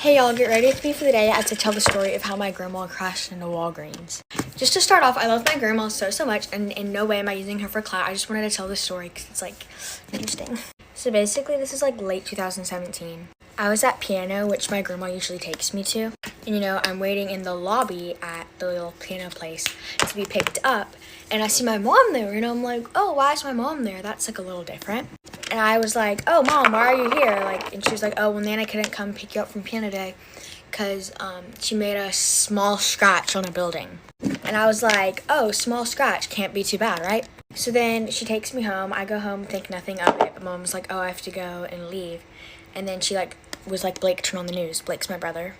Hey y'all, get ready with me for the day as I tell the story of how my grandma crashed into Walgreens. Just to start off, I love my grandma so much, and in no way am I using her for clout. I just wanted to tell this story because it's like interesting. So basically, this is like late 2017. I was at piano, which my grandma usually takes me to, and I'm waiting in the lobby at the little piano place to be picked up, and I see my mom there, and I'm like, oh, why is my mom there? That's like a little different. And I was like, oh, Mom, why are you here? And she was like, oh, well, Nana couldn't come pick you up from piano day because she made a small scratch on a building. And I was like, oh, small scratch, can't be too bad, right? So then she takes me home. I go home, think nothing of it. But Mom was like, oh, I have to go and leave. And then she was like, Blake, turn on the news. Blake's my brother.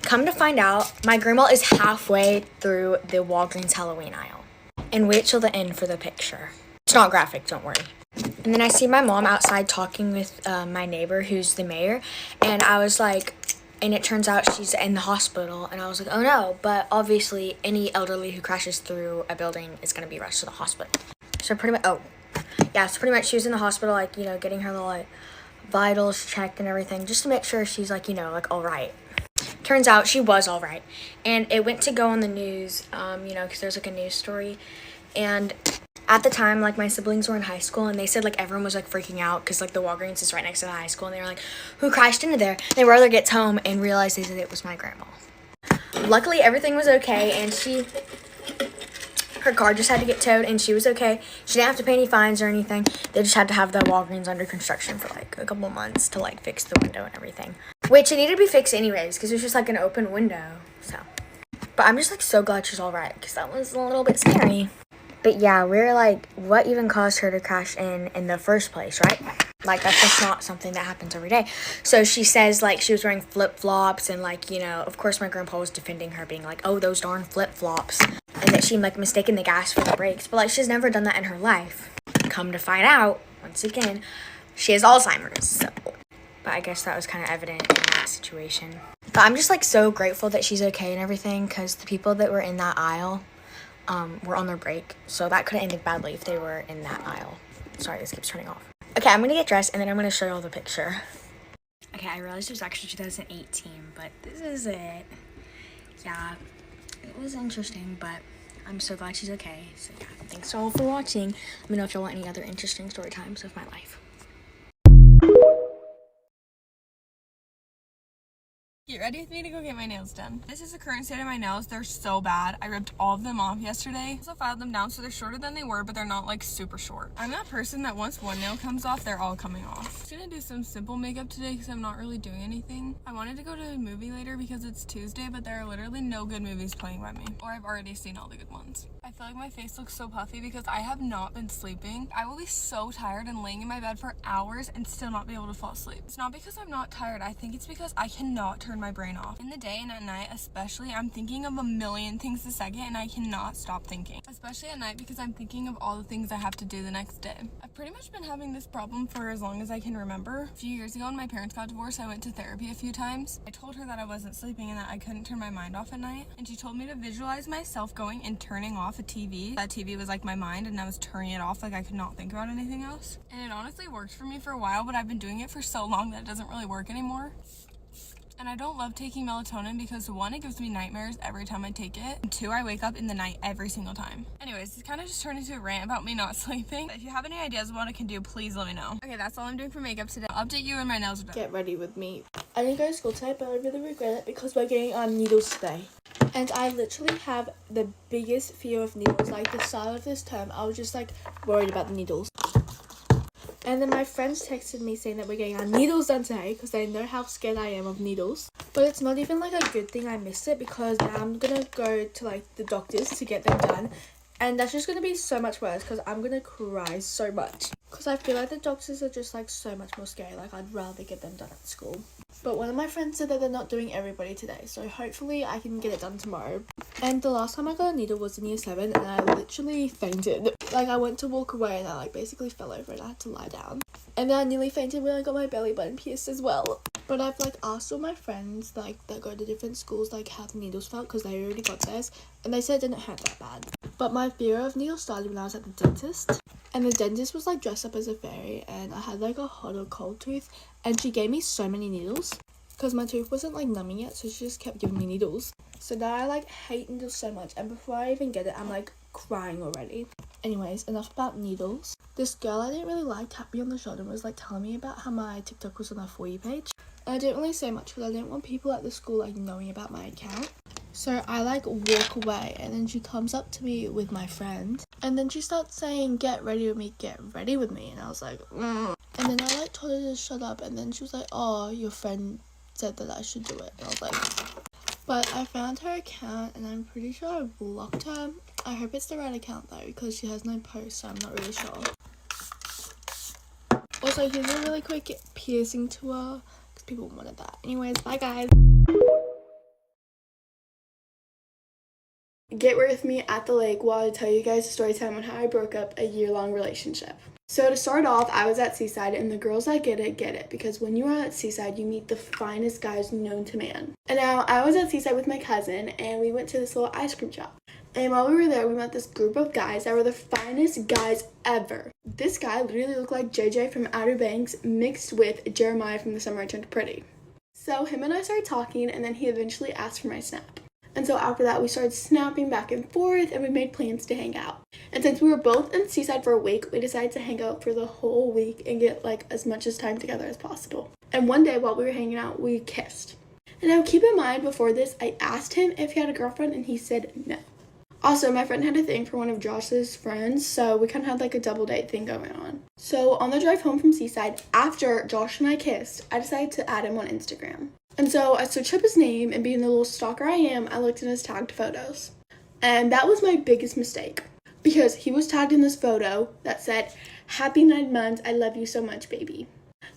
Come to find out, my grandma is halfway through the Walgreens Halloween aisle. And wait till the end for the picture. It's not graphic, don't worry. And then I see my mom outside talking with my neighbor, who's the mayor. And I was like, and it turns out she's in the hospital. And I was like, oh no. But obviously, any elderly who crashes through a building is going to be rushed to the hospital. So pretty much she was in the hospital, getting her little, vitals checked and everything, just to make sure she's, all right. Turns out she was all right. And it went to go on the news, because there's, a news story. And at the time, my siblings were in high school, and they said, everyone was, freaking out because, the Walgreens is right next to the high school, and they were like, who crashed into there? And their brother gets home and realizes that it was my grandma. Luckily, everything was okay, and her car just had to get towed, and she was okay. She didn't have to pay any fines or anything. They just had to have the Walgreens under construction for, a couple months to, fix the window and everything. Which it needed to be fixed anyways, because it was just, an open window, so. But I'm just, so glad she's all right, because that was a little bit scary. But yeah, we're what even caused her to crash in the first place, right? That's just not something that happens every day. So she says, she was wearing flip-flops, and, of course my grandpa was defending her, being like, oh, those darn flip-flops. And that she, mistaken the gas for the brakes. But, she's never done that in her life. Come to find out, once again, she has Alzheimer's, so. But I guess that was kind of evident in that situation. But I'm just, so grateful that she's okay and everything, because the people that were in that aisle were on their break, so that could have ended badly if they were in that aisle. Sorry, this keeps turning off. Okay, I'm gonna get dressed, and then I'm gonna show you all the picture. Okay, I realized it was actually 2018, but this is it. Yeah, it was interesting, but I'm so glad she's okay. So yeah, thanks all for watching. Let me know if y'all want any other interesting story times of my life. Get ready with me to go get my nails done. This is the current state of my nails. They're so bad. I ripped all of them off yesterday. Also filed them down so they're shorter than they were, but they're not super short. I'm that person that once one nail comes off, they're all coming off. I'm just gonna do some simple makeup today because I'm not really doing anything. I wanted to go to a movie later because it's Tuesday, but there are literally no good movies playing by me, or I've already seen all the good ones. I feel like my face looks so puffy because I have not been sleeping. I will be so tired and laying in my bed for hours and still not be able to fall asleep. It's not because I'm not tired. I think it's because I cannot turn my brain off. In the day and at night especially, I'm thinking of a million things a second and I cannot stop thinking. Especially at night because I'm thinking of all the things I have to do the next day. I've pretty much been having this problem for as long as I can remember. A few years ago when my parents got divorced, I went to therapy a few times. I told her that I wasn't sleeping and that I couldn't turn my mind off at night. And she told me to visualize myself going and turning off a TV. That TV was my mind, and I was turning it off I could not think about anything else. And it honestly worked for me for a while, but I've been doing it for so long that it doesn't really work anymore. And I don't love taking melatonin because 1, it gives me nightmares every time I take it, and 2, I wake up in the night every single time. Anyways, this kind of just turned into a rant about me not sleeping. But if you have any ideas of what I can do, please let me know. Okay, that's all I'm doing for makeup today. I'll update you when my nails are done. Get ready with me. I didn't go to school today, but I really regret it because we're getting needles today. And I literally have the biggest fear of needles. The start of this term, I was just worried about the needles. And then my friends texted me saying that we're getting our needles done today because they know how scared I am of needles. But it's not even a good thing I missed it because now I'm gonna go to the doctors to get them done. And that's just gonna be so much worse because I'm gonna cry so much. Because I feel the doctors are just so much more scary. I'd rather get them done at school. But one of my friends said that they're not doing everybody today, so hopefully I can get it done tomorrow. And the last time I got a needle was in year 7 and I literally fainted. I went to walk away and I basically fell over and I had to lie down. And then I nearly fainted when I got my belly button pierced as well. But I've asked all my friends that go to different schools how the needles felt because they already got theirs, and they said it didn't hurt that bad. But my fear of needles started when I was at the dentist. And the dentist was dressed up as a fairy, and I had a hot or cold tooth, and she gave me so many needles. because my tooth wasn't like numbing yet, so she just kept giving me needles. So now I like hate needles so much, and before I even get it, I'm like crying already. Anyways, enough about needles. This girl I didn't really like tapped me on the shoulder and was like telling me about how my TikTok was on her For You page. And I didn't really say much because I didn't want people at the school like knowing about my account. So I like walk away, and then she comes up to me with my friend, and then she starts saying, get ready with me, and I was like, And then I like told her to shut up, and then she was like, oh, your friend said that I should do it, and I was like, but I found her account, and I'm pretty sure I blocked her. I hope it's the right account though, because she has no posts, so I'm not really sure. Also, here's a really quick piercing tour, because people wanted that. Anyways, bye guys. Get with me at the lake while I tell you guys a story time on how I broke up a year-long relationship. So to start off, I was at Seaside, and the girls that get it, because when you are at Seaside, you meet the finest guys known to man. And now, I was at Seaside with my cousin, and we went to this little ice cream shop. And while we were there, we met this group of guys that were the finest guys ever. This guy literally looked like JJ from Outer Banks mixed with Jeremiah from The Summer I Turned Pretty. So him and I started talking, and then he eventually asked for my snap. And so after that, we started snapping back and forth, and we made plans to hang out. And since we were both in Seaside for a week, we decided to hang out for the whole week and get like as much as time together as possible. And one day while we were hanging out, we kissed. And now keep in mind, before this, I asked him if he had a girlfriend, and he said no. Also, my friend had a thing for one of Josh's friends, so we kind of had like a double date thing going on. So on the drive home from Seaside, after Josh and I kissed, I decided to add him on Instagram. And so I searched up his name, and being the little stalker I am, I looked in his tagged photos. And that was my biggest mistake, because he was tagged in this photo that said, "Happy 9 months, I love you so much, baby."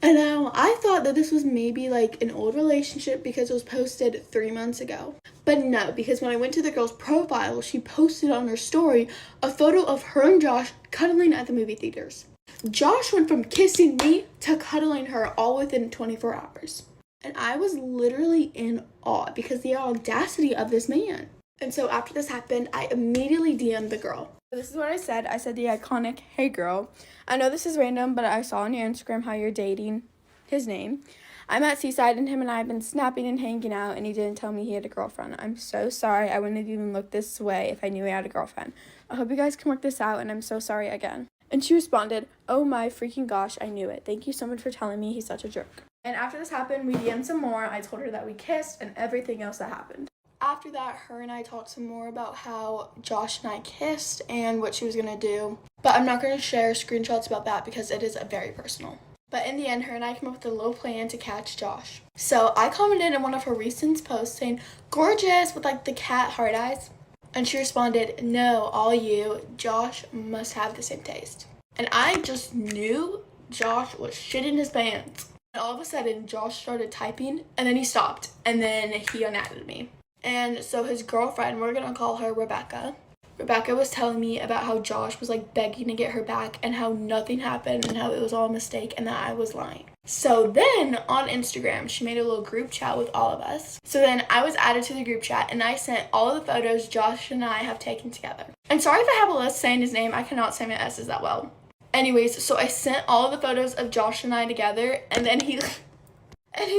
And now I thought that this was maybe like an old relationship because it was posted 3 months ago. But no, because when I went to the girl's profile, she posted on her story a photo of her and Josh cuddling at the movie theaters. Josh went from kissing me to cuddling her all within 24 hours. And I was literally in awe because the audacity of this man. And so after this happened, I immediately DM'd the girl. This is what I said. I said the iconic, "Hey girl, I know this is random, but I saw on your Instagram how you're dating his name. I'm at Seaside, and him and I have been snapping and hanging out, and he didn't tell me he had a girlfriend. I'm so sorry. I wouldn't have even looked this way if I knew he had a girlfriend. I hope you guys can work this out, and I'm so sorry again." And she responded, "Oh my freaking gosh, I knew it. Thank you so much for telling me. He's such a jerk." And after this happened, we DM'd some more. I told her that we kissed and everything else that happened. After that, her and I talked some more about how Josh and I kissed and what she was going to do. But I'm not going to share screenshots about that because it is very personal. But in the end, her and I came up with a little plan to catch Josh. So I commented in one of her recent posts saying, "Gorgeous," with like the cat heart eyes. And she responded, "No, all you. Josh must have the same taste." And I just knew Josh was shitting his pants. And all of a sudden, Josh started typing, and then he stopped, and then he unadded me. And so his girlfriend, we're gonna call her Rebecca. Rebecca was telling me about how Josh was like begging to get her back, and how nothing happened, and how it was all a mistake, and that I was lying. So then on Instagram, she made a little group chat with all of us. So then I was added to the group chat, and I sent all of the photos Josh and I have taken together. And sorry if I have a list saying his name, I cannot say my S's that well. Anyways, so I sent all of the photos of Josh and I together, and then he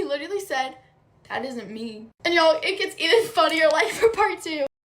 literally said, "That isn't me." And y'all, it gets even funnier like for part 2.